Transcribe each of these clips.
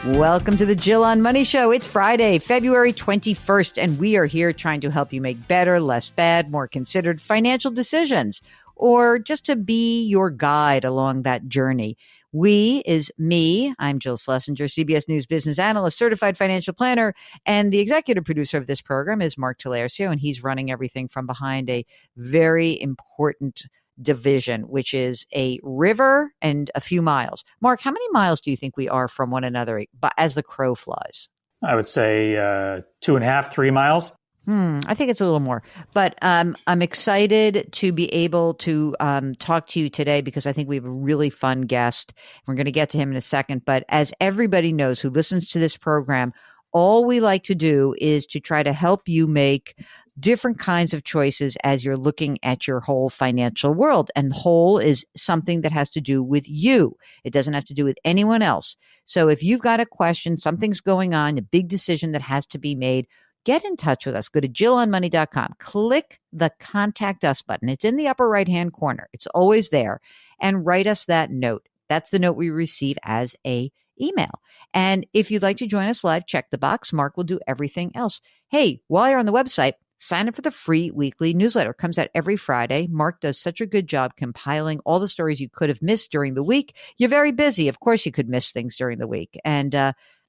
Welcome to the Jill on Money Show. It's Friday, February 21st, and we are here trying to help you make better, less bad, more considered financial decisions, or just to be your guide along that journey. We is me. I'm Jill Schlesinger, CBS News business analyst, certified financial planner, and the executive producer of this program is Mark Talercio, and he's running everything from behind a very important division, which is a river and a few miles. Mark, how many miles do you think we are from one another as the crow flies? I would say 2.5, 3 miles. I think it's a little more, but I'm excited to be able to talk to you today because I think we have a really fun guest. We're going to get to him in a second, but as everybody knows who listens to this program, all we like to do is to try to help you make different kinds of choices as you're looking at your whole financial world. And whole is something that has to do with you. It doesn't have to do with anyone else. So if you've got a question, something's going on, a big decision that has to be made, get in touch with us. Go to jillonmoney.com. Click the Contact Us button. It's in the upper right-hand corner. It's always there. And write us that note. That's the note we receive as a email. And if you'd like to join us live, check the box. Mark will do everything else. Hey, while you're on the website, sign up for the free weekly newsletter. It comes out every Friday. Mark does such a good job compiling all the stories you could have missed during the week. You're very busy. Of course, you could miss things during the week. And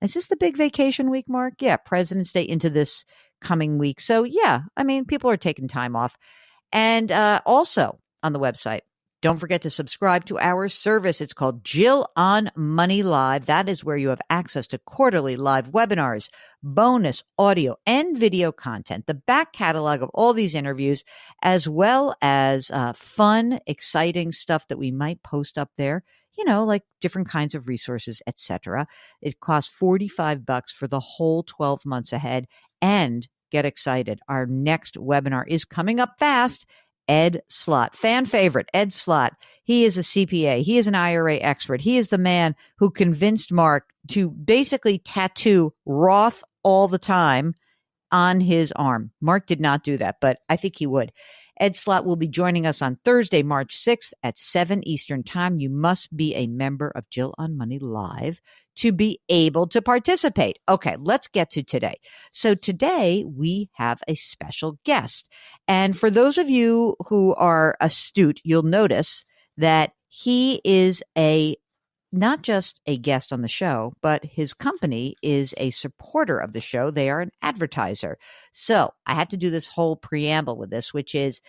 is this the big vacation week, Mark? Yeah, President's Day into this coming week. So yeah, I mean, people are taking time off. And also on the website, don't forget to subscribe to our service. It's called Jill on Money Live. That is where you have access to quarterly live webinars, bonus audio and video content, the back catalog of all these interviews, as well as fun, exciting stuff that we might post up there, you know, like different kinds of resources, etc. It costs $45 for the whole 12 months ahead. And get excited. Our next webinar is coming up fast. Ed Slott, fan favorite, Ed Slott. He is a CPA. He is an IRA expert. He is the man who convinced Mark to basically tattoo Roth all the time on his arm. Mark did not do that, but I think he would. Ed Slott will be joining us on Thursday, March 6th at 7 Eastern Time. You must be a member of Jill on Money Live to be able to participate. Okay, let's get to today. So today we have a special guest. And for those of you who are astute, you'll notice that he is not just a guest on the show, but his company is a supporter of the show. They are an advertiser. So I have to do this whole preamble with this, which is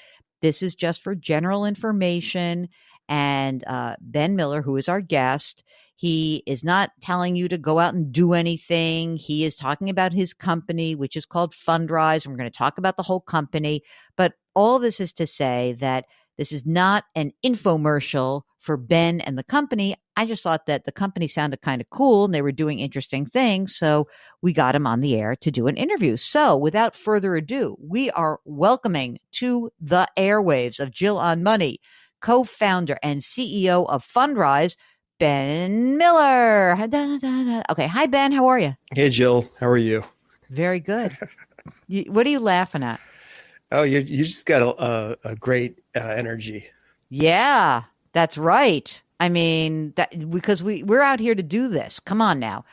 this is just for general information. And Ben Miller, who is our guest, he is not telling you to go out and do anything. He is talking about his company, which is called Fundrise. And we're going to talk about the whole company. But all this is to say that this is not an infomercial for Ben and the company. I just thought that the company sounded kind of cool and they were doing interesting things. So we got him on the air to do an interview. So without further ado, we are welcoming to the airwaves of Jill on Money, co-founder and CEO of Fundrise, Ben Miller. Okay. Hi, Ben. How are you? Hey, Jill. How are you? Very good. What are you laughing at? Oh, you just got a great energy. Yeah, that's right. I mean, because we're out here to do this. Come on now.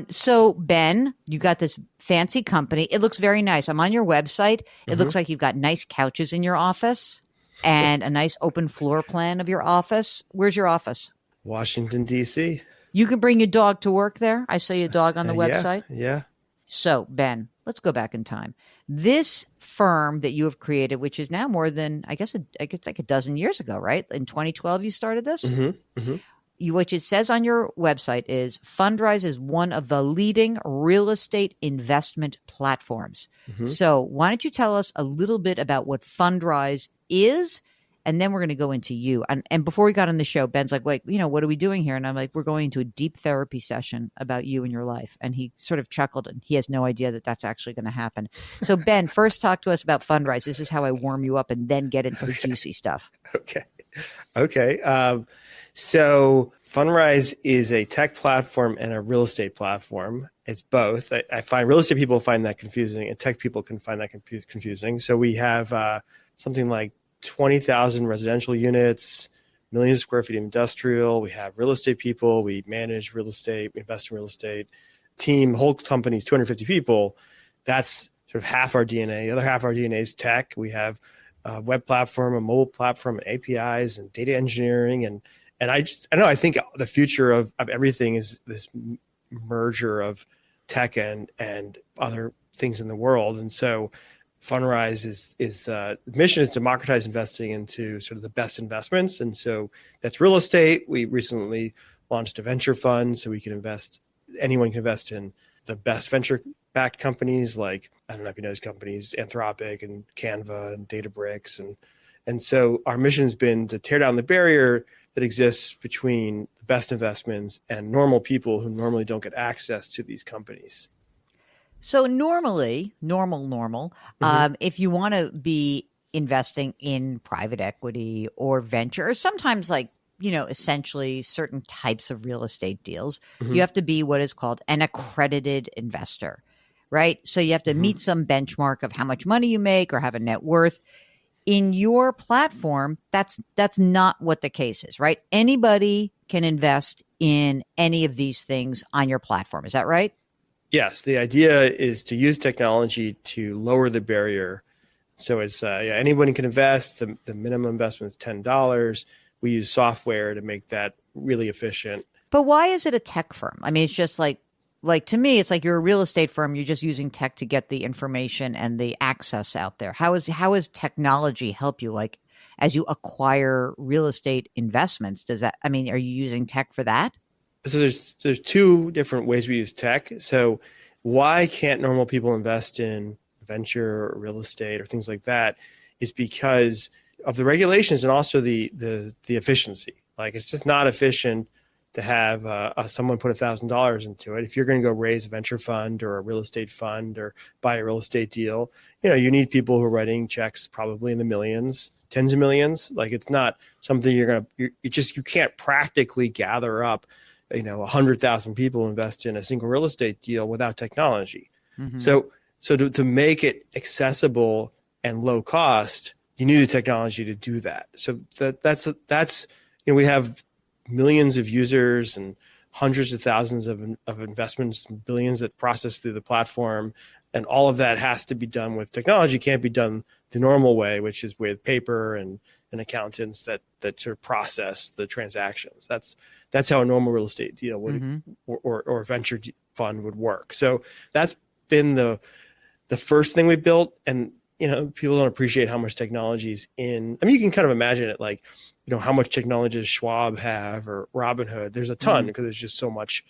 So Ben, you got this fancy company. It looks very nice. I'm on your website. It looks like you've got nice couches in your office and a nice open floor plan of your office. Where's your office? Washington, D.C. You can bring your dog to work there. I saw your dog on the website. Yeah. So Ben, let's go back in time. This firm that you have created, which is now more than, I guess it's like a dozen years ago, right? In 2012, you started this? Which it says on your website is Fundrise is one of the leading real estate investment platforms. So why don't you tell us a little bit about what Fundrise is? And then we're going to go into you. And before we got on the show, Ben's like, wait, what are we doing here? And I'm like, we're going into a deep therapy session about you and your life. And he sort of chuckled and he has no idea that that's actually going to happen. So Ben, first talk to us about Fundrise. This is how I warm you up and then get into the juicy stuff. Okay. So Fundrise is a tech platform and a real estate platform. It's both. I find real estate people find that confusing and tech people can find that confusing. So we have something like 20,000 residential units, millions of square feet of industrial. We have real estate people. We manage real estate. We invest in real estate. team, whole company's 250 people, that's sort of half our DNA. The other half of our DNA is tech. We have a web platform, a mobile platform, and APIs and data engineering. And I don't know, I think the future of everything is this merger of tech and other things in the world. And so Fundrise is mission is democratize investing into sort of the best investments. And so that's real estate. We recently launched a venture fund so we can anyone can invest in the best venture backed companies, like, I don't know if you know those companies, Anthropic and Canva and Databricks. And so our mission has been to tear down the barrier that exists between the best investments and normal people who normally don't get access to these companies. So normally, if you want to be investing in private equity or venture, or sometimes like, essentially certain types of real estate deals, you have to be what is called an accredited investor, right? So you have to meet some benchmark of how much money you make or have a net worth. In your platform, that's not what the case is, right? Anybody can invest in any of these things on your platform. Is that right? Yes, the idea is to use technology to lower the barrier. So it's anyone can invest. The minimum investment is $10. We use software to make that really efficient. But why is it a tech firm? I mean, it's just like to me, it's like you're a real estate firm. You're just using tech to get the information and the access out there. How is technology help you? Like, as you acquire real estate investments, are you using tech for that? So there's two different ways we use tech. So why can't normal people invest in venture or real estate or things like that is because of the regulations and also the efficiency. Like, it's just not efficient to have someone put $1,000 into it. If you're going to go raise a venture fund or a real estate fund or buy a real estate deal, you need people who are writing checks probably in the millions, tens of millions. Like, it's not something you can't practically gather up 100,000 people invest in a single real estate deal without technology. So to make it accessible and low cost, you need a technology to do that. So that's we have millions of users and hundreds of thousands of investments, billions that process through the platform, and all of that has to be done with technology. Can't be done the normal way, which is with paper and accountants that sort of process the transactions. That's how a normal real estate deal would or venture fund would work. So that's been the first thing we built. And people don't appreciate how much technology is in. I mean, you can kind of imagine it like, how much technology does Schwab have or Robinhood? There's a ton because there's just so much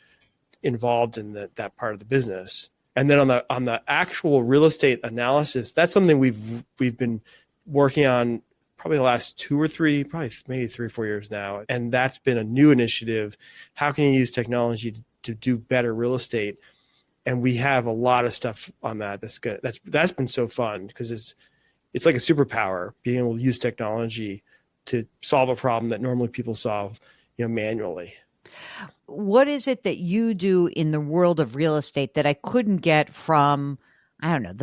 involved in that part of the business. And then on the actual real estate analysis, that's something we've been working on probably the last 2 or 3, probably maybe 3 or 4 years now. And that's been a new initiative. How can you use technology to do better real estate? And we have a lot of stuff on that. That's been so fun because it's like a superpower, being able to use technology to solve a problem that normally people solve, manually. What is it that you do in the world of real estate that I couldn't get from, I don't know,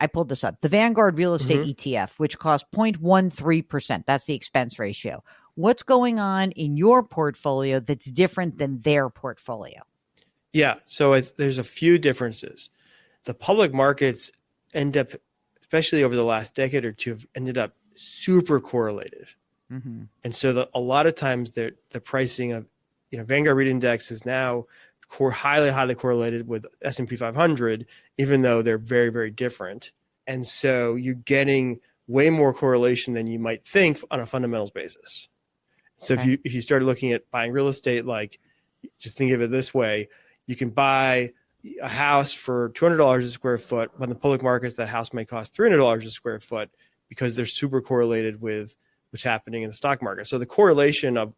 I pulled this up, the Vanguard Real Estate ETF, which costs 0.13%. That's the expense ratio. What's going on in your portfolio that's different than their portfolio? Yeah, so there's a few differences. The public markets end up, especially over the last decade or two, have ended up super correlated. And so a lot of times the pricing of, Vanguard REIT Index is now highly correlated with S&P 500, even though they're very, very different. And so you're getting way more correlation than you might think on a fundamentals basis. So if you started looking at buying real estate, like, just think of it this way, you can buy a house for $200 a square foot. When the public markets, that house may cost $300 a square foot because they're super correlated with what's happening in the stock market. So the correlation of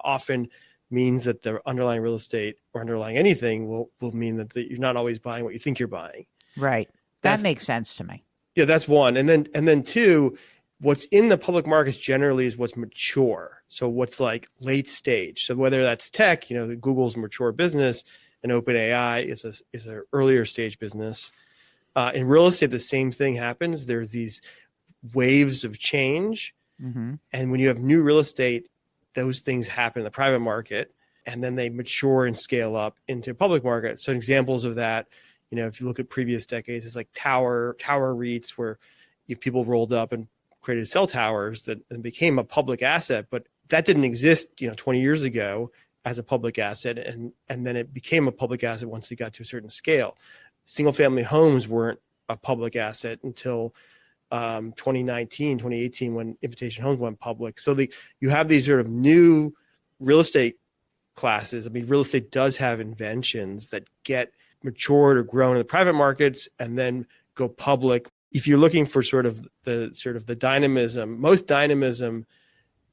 often means that the underlying real estate or underlying anything will mean that you're not always buying what you think you're buying. Right. That makes sense to me. Yeah, that's one. And then two, what's in the public markets generally is what's mature. So what's like late stage. So whether that's tech, Google's mature business, and OpenAI is an earlier stage business. In real estate, the same thing happens. There's these waves of change. And when you have new real estate, those things happen in the private market. and then they mature and scale up into public markets. So examples of that, if you look at previous decades, it's like tower REITs where people rolled up and created cell towers that and became a public asset, but that didn't exist 20 years ago as a public asset, and then it became a public asset once it got to a certain scale. Single family homes weren't a public asset until 2019, 2018, when Invitation Homes went public. So you have these sort of new real estate classes. I mean, real estate does have inventions that get matured or grown in the private markets and then go public. If you're looking for sort of the dynamism, most dynamism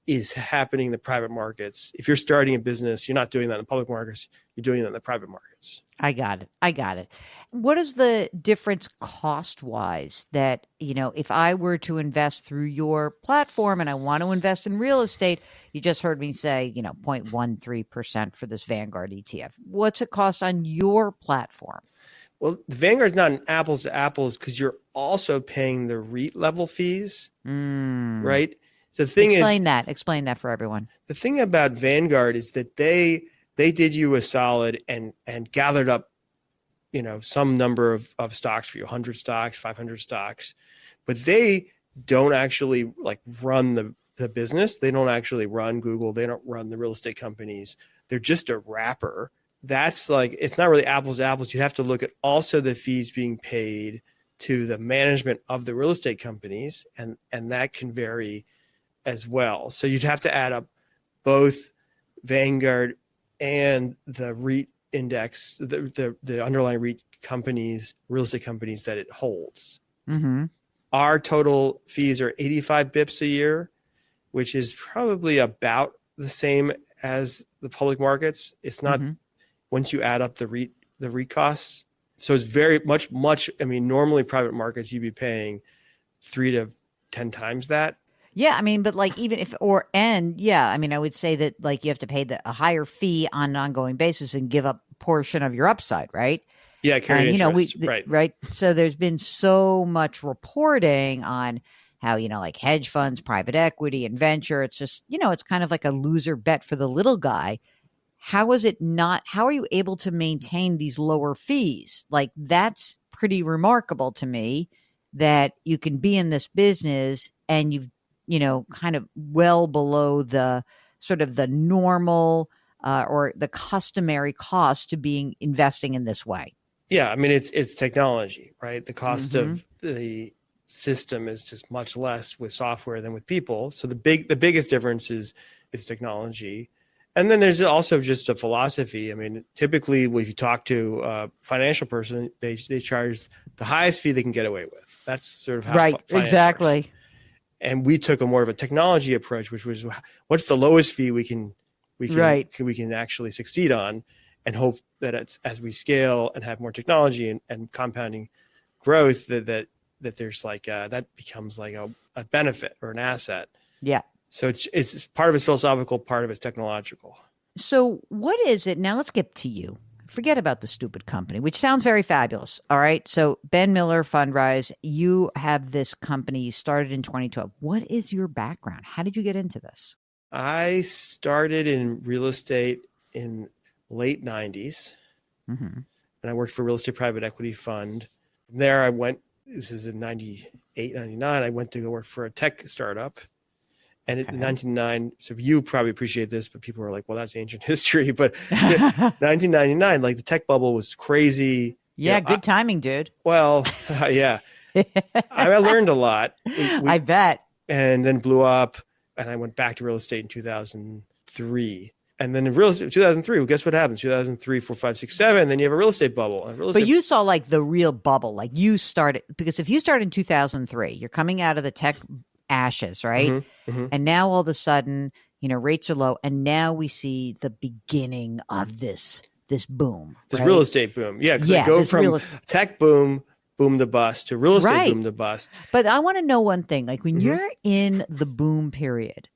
is happening in the private markets. If you're starting a business, you're not doing that in the public markets, you're doing that in the private markets. I got it. What is the difference cost-wise that, if I were to invest through your platform and I want to invest in real estate, you just heard me say, 0.13% for this Vanguard ETF. What's it cost on your platform? Well, the Vanguard's not an apples to apples because you're also paying the REIT level fees, right? So the thing Explain that for everyone. The thing about Vanguard is that they did you a solid and gathered up, some number of stocks for you, 100 stocks, 500 stocks, but they don't actually run the business. They don't actually run Google. They don't run the real estate companies. They're just a wrapper. That's it's not really apples to apples. You have to look at also the fees being paid to the management of the real estate companies, and that can vary as well. So you'd have to add up both Vanguard and the REIT index, the underlying REIT companies, real estate companies that it holds. Mm-hmm. Our total fees are 85 bips a year, which is probably about the same as the public markets. It's not once you add up the REIT costs. So it's very much. I mean, normally private markets you'd be paying 3 to 10 times that. Yeah, I mean, but even if I would say that you have to pay a higher fee on an ongoing basis and give up a portion of your upside, right? Yeah, carried interest, right. So there's been so much reporting on how hedge funds, private equity, and venture. It's just it's kind of like a loser bet for the little guy. How are you able to maintain these lower fees? That's pretty remarkable to me that you can be in this business and you've kind of well below the sort of the normal or the customary cost to investing in this way. Yeah, I mean, it's technology, right? The cost of the system is just much less with software than with people. So the biggest difference is technology. And then there's also just a philosophy. I mean, typically if you talk to a financial person, they charge the highest fee they can get away with. That's sort of how right, exactly. Works. And we took a more of a technology approach, which was what's the lowest fee we can actually succeed on, and hope that as we scale and have more technology and compounding growth that there's that becomes a benefit or an asset. Yeah. So it's part of it's philosophical, part of it's technological. So what is it now? Let's get to you. Forget about the stupid company, which sounds very fabulous. All right. So Ben Miller, Fundrise, you have this company. You started in 2012. What is your background? How did you get into this? I started in real estate in late 90s. And I worked for a real estate private equity fund. From there, I went, this is in 98, 99, I went to go work for a tech startup. And in 1999, so you probably appreciate this, but people are like, well, that's ancient history. But 1999, the tech bubble was crazy. Yeah, good timing, dude. Well, yeah. I learned a lot. I bet. And then blew up, and I went back to real estate in 2003. And then in real estate, 2003, well, guess what happens? 2003, 4, 5, 6, 7, then you have a real estate bubble. But you saw the real bubble. You started, because if you started in 2003, you're coming out of the tech ashes, right? And now all of a sudden, rates are low, and now we see the beginning of this boom, this real estate boom. Yeah, because go from tech boom to bust to real estate boom to bust. But I want to know one thing: when you're in the boom period,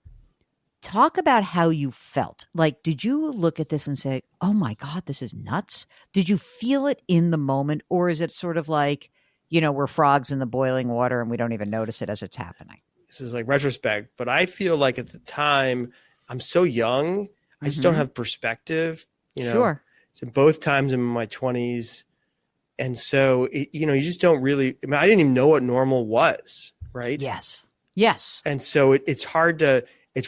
talk about how you felt. Did you look at this and say, "Oh my God, this is nuts"? Did you feel it in the moment, or is it sort of we're frogs in the boiling water and we don't even notice it as it's happening? This is retrospect, but I feel at the time I'm so young. I just don't have perspective, Sure. So both times in my 20s. And so, you just don't really, I didn't even know what normal was, right? Yes. Yes. And so it's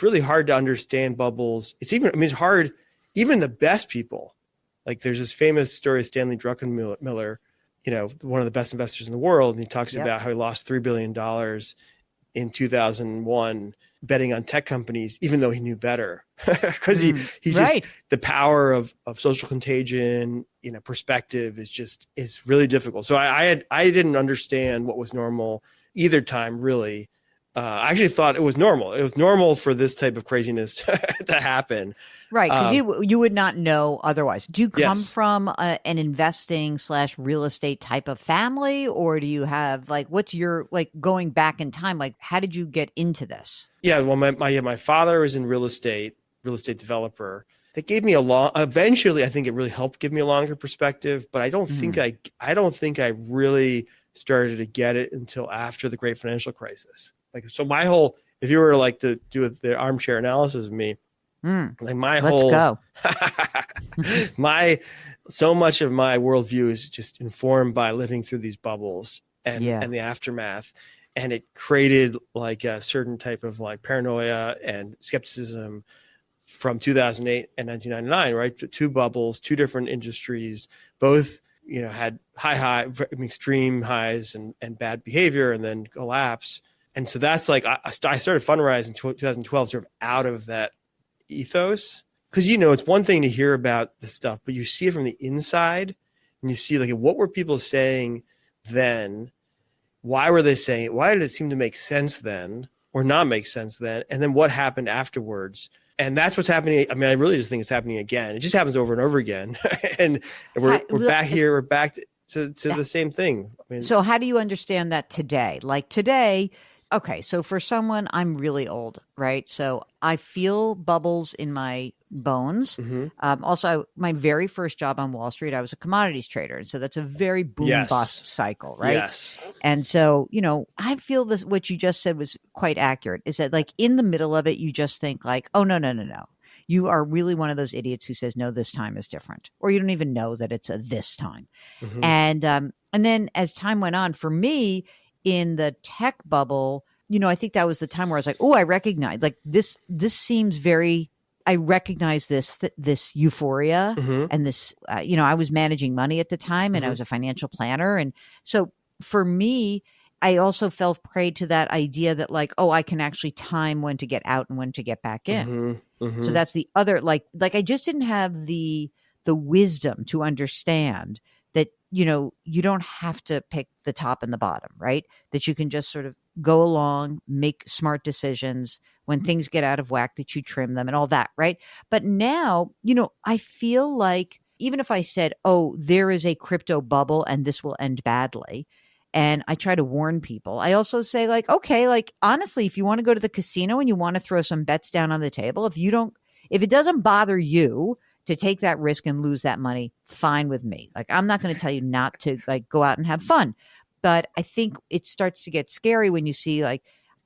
really hard to understand bubbles. It's hard, even the best people. Like there's this famous story of Stanley Druckenmiller, one of the best investors in the world. And he talks about how he lost $3 billion in 2001 betting on tech companies, even though he knew better, because he just, the power of social contagion, perspective is really difficult. So I didn't understand what was normal either time, really. I actually thought it was normal. It was normal for this type of craziness to happen. Right. Because you would not know otherwise. Do you come from an investing / real estate type of family, or do you have what's your, going back in time? How did you get into this? Yeah. Well, my father was in real estate developer. That gave me eventually, I think it really helped give me a longer perspective, but I don't think I really started to get it until after the great financial crisis. So if you were to do the armchair analysis of me, let's go. So much of my worldview is just informed by living through these bubbles and the aftermath. And it created a certain type of paranoia and skepticism from 2008 and 1999, right? Two bubbles, two different industries, both, had extreme highs and bad behavior and then collapse. And so that's I started Fundrise in 2012, sort of out of that ethos. Because, it's one thing to hear about this stuff, but you see it from the inside and you see what were people saying then? Why were they saying it? Why did it seem to make sense then or not make sense then? And then what happened afterwards? And that's what's happening. I really just think it's happening again. It just happens over and over again. and we're back here. We're back to the same thing. So how do you understand that today? Today, okay, so for someone, I'm really old, right? So I feel bubbles in my bones. Also, my very first job on Wall Street, I was a commodities trader. And so that's a very boom bust cycle, right? Yes. And so, I feel this, what you just said was quite accurate, is that in the middle of it, you just think oh, no. You are really one of those idiots who says, no, this time is different. Or you don't even know that it's a this time. And then as time went on, for me, in the tech bubble, I think that was the time where I was oh, I recognize this seems very, I recognize this euphoria and this, I was managing money at the time and I was a financial planner. And so for me, I also fell prey to that idea that oh, I can actually time when to get out and when to get back in. So that's the other, I just didn't have the wisdom to understand that, you don't have to pick the top and the bottom, right? That you can just sort of go along, make smart decisions. When things get out of whack, that you trim them and all that, right? But now, I feel even if I said, oh, there is a crypto bubble and this will end badly, and I try to warn people, I also say okay, honestly, if you want to go to the casino and you want to throw some bets down on the table, if it doesn't bother you to take that risk and lose that money, fine with me. I'm not going to tell you not to go out and have fun. But I think it starts to get scary when you see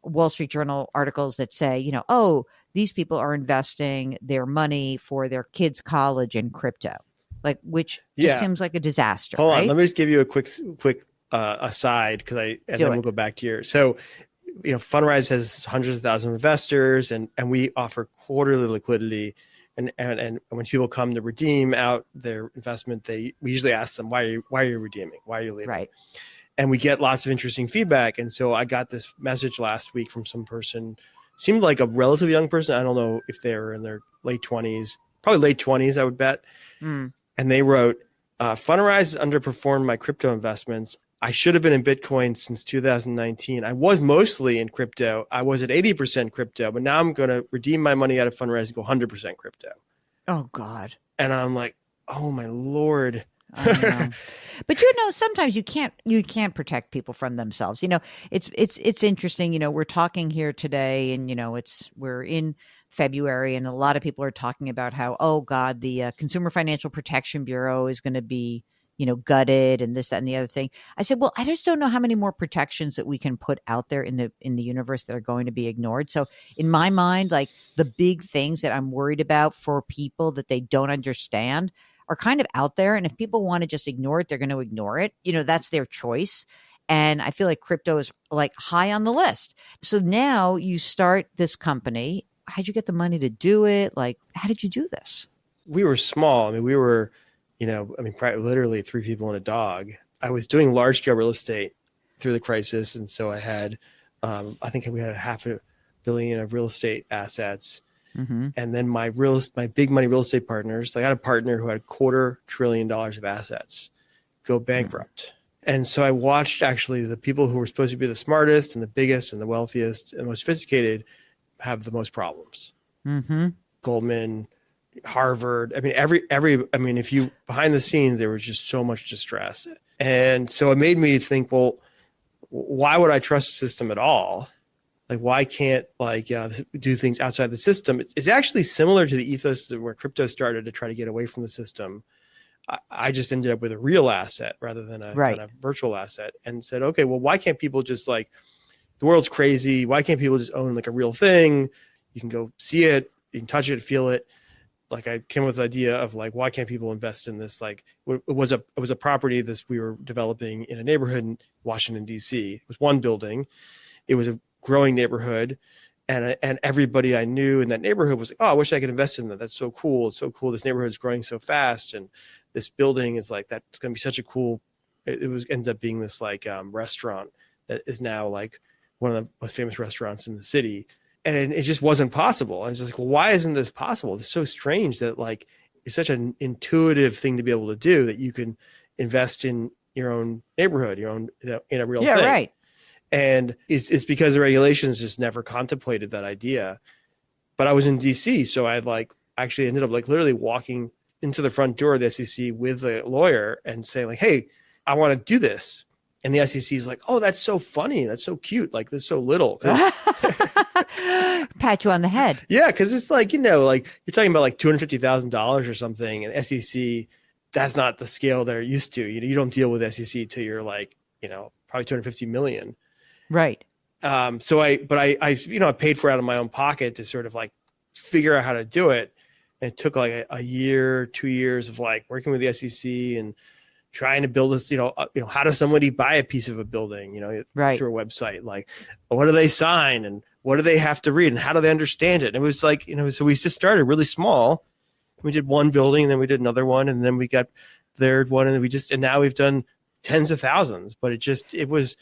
Wall Street Journal articles that say, oh, these people are investing their money for their kids' college in crypto, which just seems like a disaster. Hold right? on, let me just give you a quick aside then we'll go back to yours. So, Fundrise has hundreds of thousands of investors, and we offer quarterly liquidity. And when people come to redeem out their investment, we usually ask them, why are you redeeming? Why are you leaving? Right. And we get lots of interesting feedback. And so I got this message last week from some person, seemed like a relatively young person. I don't know if they were in their late 20s, probably late 20s, I would bet. And they wrote, Fundrise has underperformed my crypto investments. I should have been in Bitcoin since 2019. I was mostly in crypto. I was at 80% crypto, but now I'm going to redeem my money out of Fundrise and go 100% crypto. Oh, God. And I'm like, oh, my Lord. I know. But sometimes you can't protect people from themselves. It's interesting. We're talking here today, and we're in February, and a lot of people are talking about how, oh God, the Consumer Financial Protection Bureau is going to be gutted and this, that, and the other thing. I said, well, I just don't know how many more protections that we can put out there in the universe that are going to be ignored. So in my mind, like the big things that I'm worried about for people that they don't understand are kind of out there. And if people want to just ignore it, they're going to ignore it. That's their choice. And I feel like crypto is like high on the list. So now you start this company. How'd you get the money to do it? Like, how did you do this? We were small. I mean, we were, literally 3 people and a dog. I was doing large scale real estate through the crisis. And so I had, I think we had $500 million of real estate assets. Mm-hmm. And then my big money real estate partners, I got a partner who had $250 billion of assets go bankrupt. Mm-hmm. And so I watched actually the people who were supposed to be the smartest and the biggest and the wealthiest and most sophisticated have the most problems. Mm-hmm. Goldman, Harvard. I mean, if you behind the scenes, there was just so much distress. And so it made me think, well, why would I trust the system at all? Like, why can't do things outside the system? It's actually similar to the ethos where crypto started to try to get away from the system. I just ended up with a real asset rather than a kind of virtual asset, and said, okay, well, why can't people just the world's crazy? Why can't people just own like a real thing? You can go see it, you can touch it, feel it. Like I came with the idea of why can't people invest in this? Like it was a property we were developing in a neighborhood in Washington, D.C. It was one building. It was a growing neighborhood. And everybody I knew in that neighborhood was like, oh, I wish I could invest in that. That's so cool. It's so cool. This neighborhood is growing so fast. And this building is that's going to be such a cool, ended up being this restaurant that is now one of the most famous restaurants in the city. And it just wasn't possible. I was just like, well, why isn't this possible? It's so strange that it's such an intuitive thing to be able to do that you can invest in your own neighborhood, in a real thing. Yeah, right. And it's because the regulations just never contemplated that idea. But I was in DC, so I actually ended up literally walking into the front door of the SEC with a lawyer and saying hey, I want to do this. And the SEC is like, oh, that's so funny. That's so cute. This is so little. Pat you on the head. Yeah, because it's you're talking about $250,000 or something. And SEC, that's not the scale they're used to. You don't deal with SEC till you're probably 250 million. Right. So I paid for it out of my own pocket to sort of figure out how to do it. And it took a year, 2 years of working with the SEC and trying to build this, how does somebody buy a piece of a building, right. through a website? What do they sign and what do they have to read and how do they understand it? And it was so we just started really small. We did one building and then we did another one and then we got third one and now we've done tens of thousands, but it was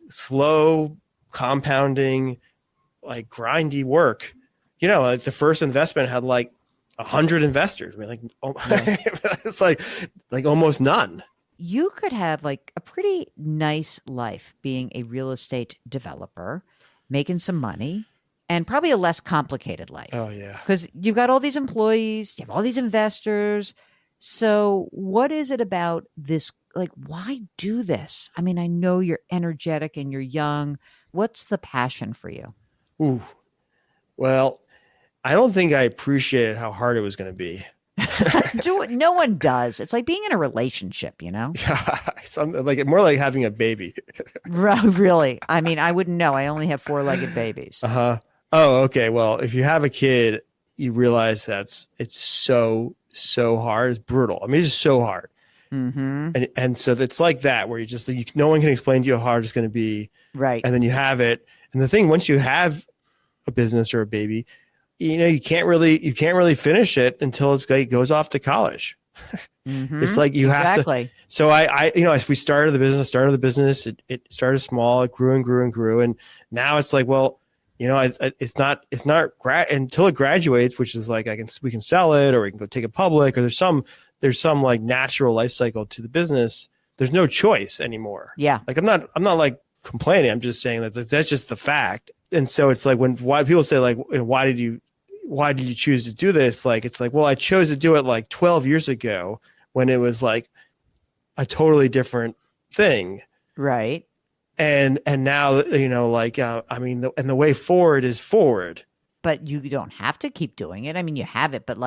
slow compounding, grindy work. The first investment had 100 investors. I mean, yeah. It's almost none. You could have a pretty nice life being a real estate developer, making some money, and probably a less complicated life. Oh, yeah. Because you've got all these employees, you have all these investors. So what is it about this? Why do this? I mean, I know you're energetic and you're young. What's the passion for you? Ooh, well, I don't think I appreciated how hard it was going to be. No one does. It's like being in a relationship, Yeah, more like having a baby. Really? I mean, I wouldn't know. I only have 4-legged babies. Uh-huh. Oh, okay. Well, if you have a kid, you realize it's so hard. It's brutal. I mean, it's just so hard. Mm-hmm. And so it's like that where no one can explain to you how hard it's going to be. Right. And then you have it. And the thing, once you have a business or a baby, you can't really finish it until it goes off to college. Mm-hmm. It's you have to. So as we started the business, it started small, it grew and grew and grew. And now it's it's not until it graduates, which is we can sell it or we can go take it public or there's some natural life cycle to the business. There's no choice anymore. Yeah. I'm not complaining. I'm just saying that that's just the fact. And so it's why people say why did you choose to do this? Well, I chose to do it 12 years ago when it was a totally different thing. Right. And now, and the way forward is forward. But you don't have to keep doing it. I mean, you have it, but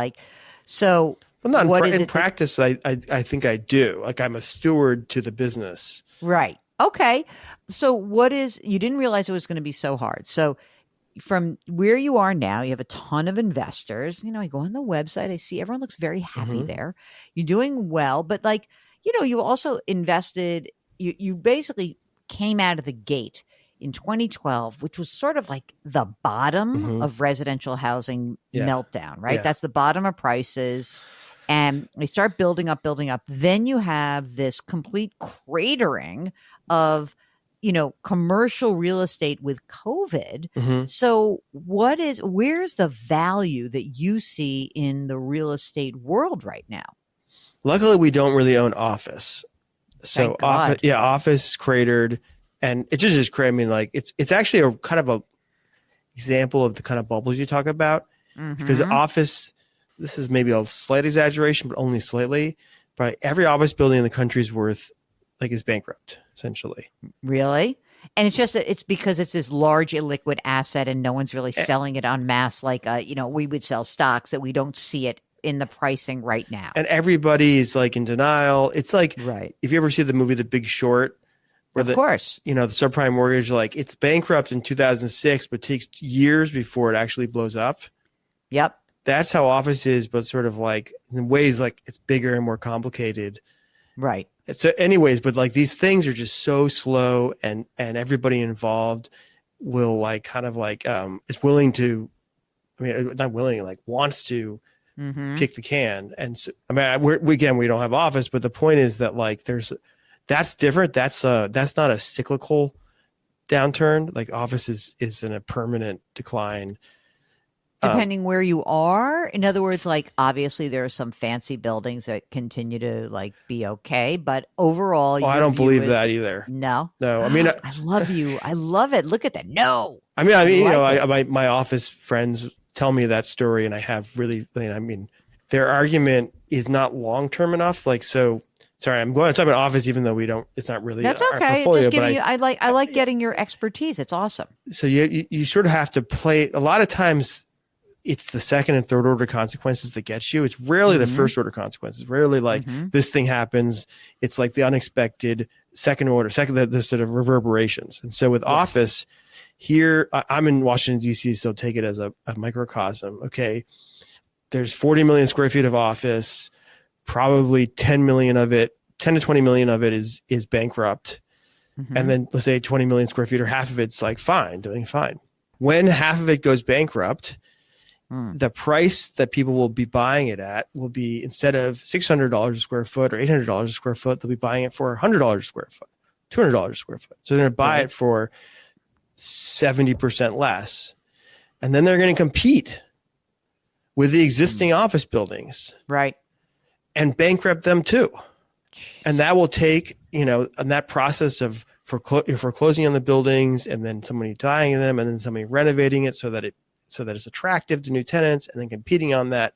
so Well, not What is in it that, practice. I think I do. Like I'm a steward to the business. right? Okay. So what is, you didn't realize it was going to be so hard. So from where you are now, you have a ton of investors. You know, I go on the website, I see everyone looks very happy Hmm. there. You're doing well, but like, you also invested, you basically came out of the gate in 2012, which was sort of like the bottom Hmm. of residential housing Yeah. meltdown, right? Yeah. That's the bottom of prices. And they start building up, building up. Then you have this complete cratering of commercial real estate with COVID. Hmm. So where's the value that you see in the real estate world right now? Luckily, we don't really own office. So Thank God. office cratered, and it just is crazy. I mean, like it's actually a kind of a example of the kind of bubbles you talk about, because Mm-hmm. office, this is maybe a slight exaggeration, but only slightly. But every office building in the country is bankrupt essentially. Really? And it's just that it's because it's this large illiquid asset and no one's really A- selling it en masse like we would sell stocks that we don't see it in the pricing right now. And everybody's like in denial. It's like Right. if you ever see the movie The Big Short, where Of course. the subprime mortgage, like it's bankrupt in 2006, but takes years before it actually blows up. Yep. That's how office is, but sort of like in ways like it's bigger and more complicated. Right. So anyways, but like these things are just so slow, and everybody involved will like kind of like is willing to, I mean not willing, like wants to Mm-hmm. kick the can. And so, I mean we don't have office, but the point is that like that's different. That's not a cyclical downturn. Like office is in a permanent decline. Depending where you are. In other words, like obviously there are some fancy buildings that continue to like be okay, but overall, I your don't view believe is that either. no. No, I mean, I love you. I love it. Look at that. No, I mean, I like it. my office friends tell me that story, and I have really, I mean, their argument is not long term enough. Like, so sorry, I'm going to talk about office, even though we don't. It's not really That's our okay. portfolio. Just But giving you. I like getting your expertise. It's awesome. so you sort of have to play. A lot of times, it's the second and third order consequences that get you. It's rarely the Mhm. first order consequences. Rarely like Mhm. this thing happens. It's like the unexpected second order, the sort of reverberations. And so with Yeah. office here, I'm in Washington, D.C., so take it as a microcosm. Okay. There's 40 million square feet of office, probably 10 to 20 million of it is bankrupt. Mhm. And then let's say 20 million square feet or half of it's like doing fine. When half of it goes bankrupt, Mm. the price that people will be buying it at will be, instead of $600 a square foot or $800 a square foot, they'll be buying it for $100 a square foot, $200 a square foot. So they're going to buy Right. it for 70% less. And then they're going to compete with the existing office buildings Right. and bankrupt them too. Jeez. And that will take, and that process of foreclosing on the buildings, and then somebody dying in them, and then somebody renovating it so that it's attractive to new tenants, and then competing on that,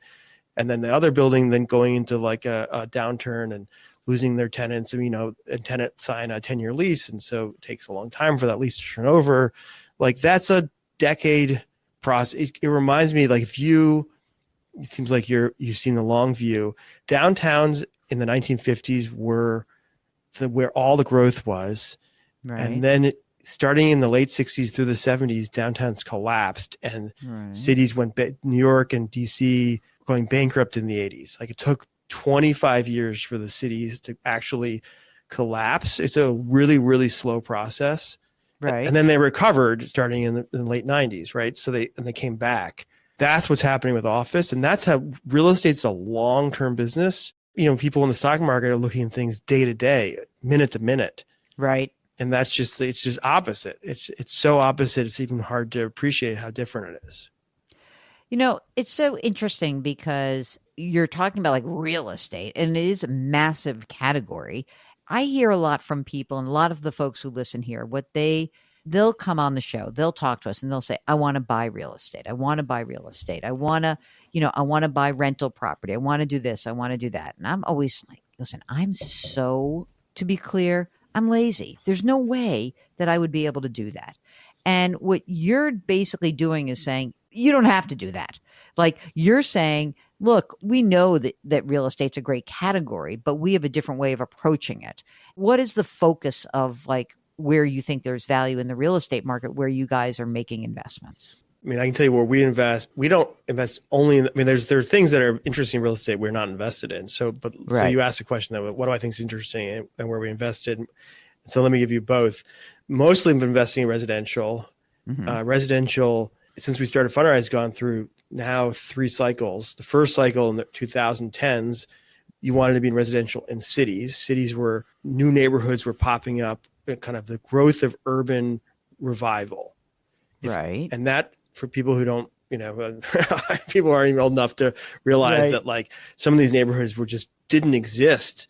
and then the other building then going into like a downturn and losing their tenants, and a tenant sign a 10-year lease, and so it takes a long time for that lease to turn over. Like that's a decade process. It reminds me, like it seems like you've seen the long view. Downtowns in the 1950s were where all the growth was, Right. and then starting in the late 60s through the 70s, downtowns collapsed, and Right. cities New York and DC going bankrupt in the 80s. Like it took 25 years for the cities to actually collapse. It's a really, really slow process. Right. And then they recovered starting in the late 90s, right? So they came back. That's what's happening with office. And that's how real estate's a long-term business. People in the stock market are looking at things day to day, minute to minute. Right. And it's just opposite. It's so opposite. It's even hard to appreciate how different it is. It's so interesting because you're talking about like real estate, and it is a massive category. I hear a lot from people, and a lot of the folks who listen here, they'll come on the show, they'll talk to us, and they'll say, I want to buy real estate. I want to buy real estate. I want to buy rental property. I want to do this. I want to do that. And I'm always like, listen, to be clear, I'm lazy. There's no way that I would be able to do that. And what you're basically doing is saying, you don't have to do that. Like you're saying, look, we know that real estate's a great category, but we have a different way of approaching it. What is the focus of like where you think there's value in the real estate market where you guys are making investments? I mean, I can tell you where we invest. We don't invest only in, I mean, there are things that are interesting in real estate we're not invested in. So you asked a question of what do I think is interesting and where we invested. So let me give you both. Mostly I'm investing in residential. Residential, since we started Fundrise, has gone through now 3 cycles. The first cycle in the 2010s, you wanted to be in residential in cities. Cities where new neighborhoods were popping up, kind of the growth of urban revival. Right. And that, for people who don't, people aren't even old enough to realize that like some of these neighborhoods didn't exist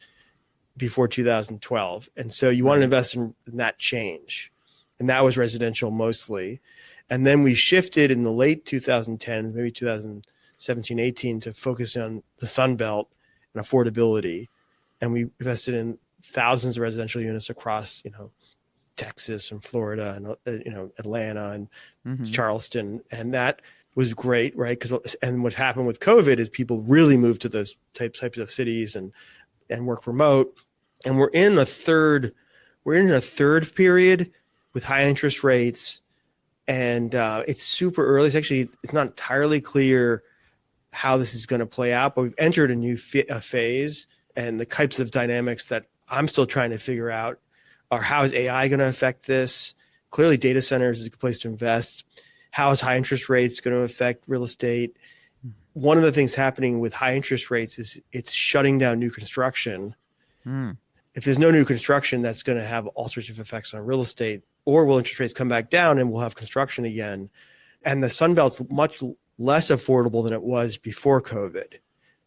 before 2012. And so you want to invest in that change. And that was residential mostly. And then we shifted in the late 2010s, maybe 2017, 18, to focus on the Sun Belt and affordability. And we invested in thousands of residential units across, Texas and Florida and, Atlanta and Charleston. And that was great, right? And what happened with COVID is people really moved to those types of cities and work remote. And we're in a third period with high interest rates. And it's super early. It's not entirely clear how this is going to play out, but we've entered a new phase, and the types of dynamics that I'm still trying to figure out are how is AI going to affect this? Clearly data centers is a good place to invest. How is high interest rates going to affect real estate? One of the things happening with high interest rates is it's shutting down new construction. If there's no new construction, that's going to have all sorts of effects on real estate. Or will interest rates come back down and we'll have construction again? And the Sun Belt's much less affordable than it was before COVID.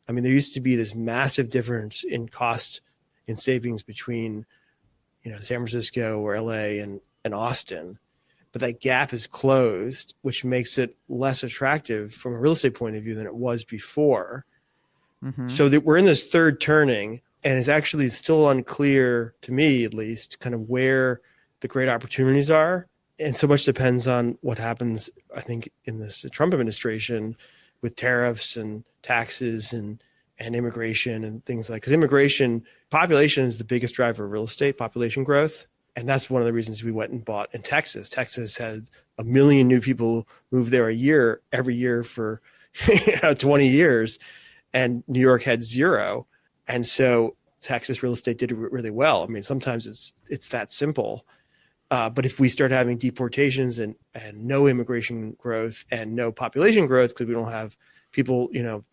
I mean, there used to be this massive difference in cost in savings between, San Francisco or LA and Austin. But that gap is closed, which makes it less attractive from a real estate point of view than it was before. So that we're in this third turning, and it's actually still unclear, to me at least, kind of where the great opportunities are. And so much depends on what happens, I think, in this Trump administration with tariffs and taxes and immigration and things like, because population is the biggest driver of real estate, population growth. And that's one of the reasons we went and bought in Texas. Texas had 1 million new people move there every year for 20 years. And New York had 0. And so Texas real estate did really well. I mean, sometimes it's that simple. But if we start having deportations and no immigration growth and no population growth because we don't have people,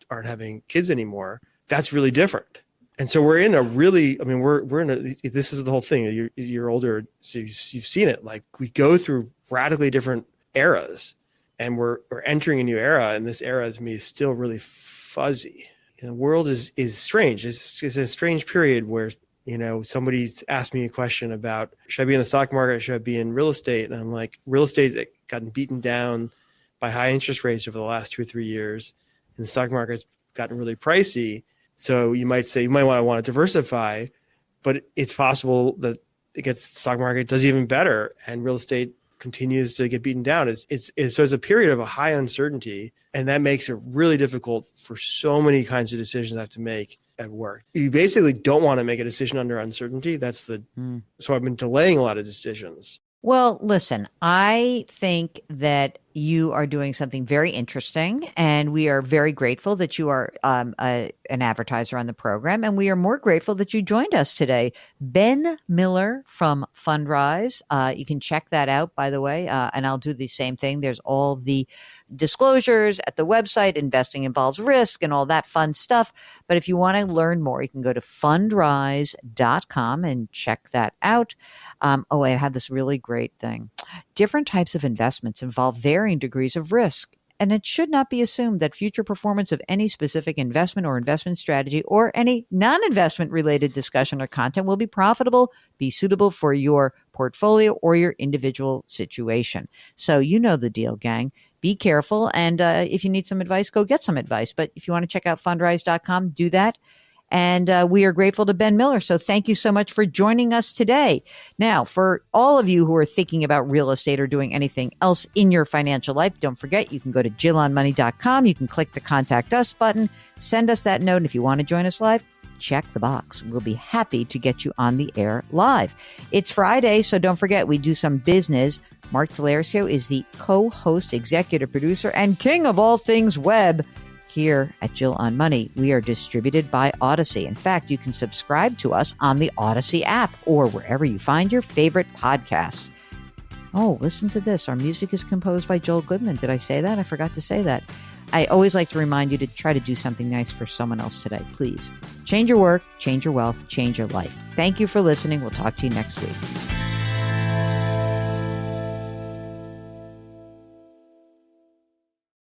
aren't having kids anymore, that's really different. And so we're in a really, I mean, this is the whole thing. You're older, so you've seen it. Like we go through radically different eras, and we're entering a new era, and this era to me is still really fuzzy. The world is strange. It's a strange period where somebody's asked me a question about, should I be in the stock market? Should I be in real estate? And I'm like, real estate's gotten beaten down by high interest rates over the last 2 or 3 years. And the stock market's gotten really pricey. So you might say, you might want to diversify, but it's possible that the stock market does even better and real estate continues to get beaten down. So it's a period of a high uncertainty, and that makes it really difficult for so many kinds of decisions I have to make at work. You basically don't want to make a decision under uncertainty. So I've been delaying a lot of decisions. Well, listen, I think that you are doing something very interesting, and we are very grateful that you are an advertiser on the program, and we are more grateful that you joined us today. Ben Miller from Fundrise. You can check that out, by the way, and I'll do the same thing. There's all the disclosures at the website. Investing involves risk and all that fun stuff. But if you want to learn more, you can go to fundrise.com and check that out. I had this really great thing. Different types of investments involve varying degrees of risk, and it should not be assumed that future performance of any specific investment or investment strategy or any non-investment related discussion or content will be profitable, be suitable for your portfolio or your individual situation. So you know the deal, gang. Be careful. And if you need some advice, go get some advice. But if you want to check out fundrise.com, do that. And we are grateful to Ben Miller. So thank you so much for joining us today. Now, for all of you who are thinking about real estate or doing anything else in your financial life, don't forget you can go to jillonmoney.com. You can click the Contact Us button, send us that note. And if you want to join us live, check the box. We'll be happy to get you on the air live. It's Friday, so don't forget we do some business. Mark Delarcio is the co-host, executive producer, and king of all things web here at Jill on Money. We are distributed by Odyssey. In fact, you can subscribe to us on the Odyssey app or wherever you find your favorite podcasts. Oh, listen to this. Our music is composed by Joel Goodman. Did I say that? I forgot to say that. I always like to remind you to try to do something nice for someone else today. Please change your work, change your wealth, change your life. Thank you for listening. We'll talk to you next week.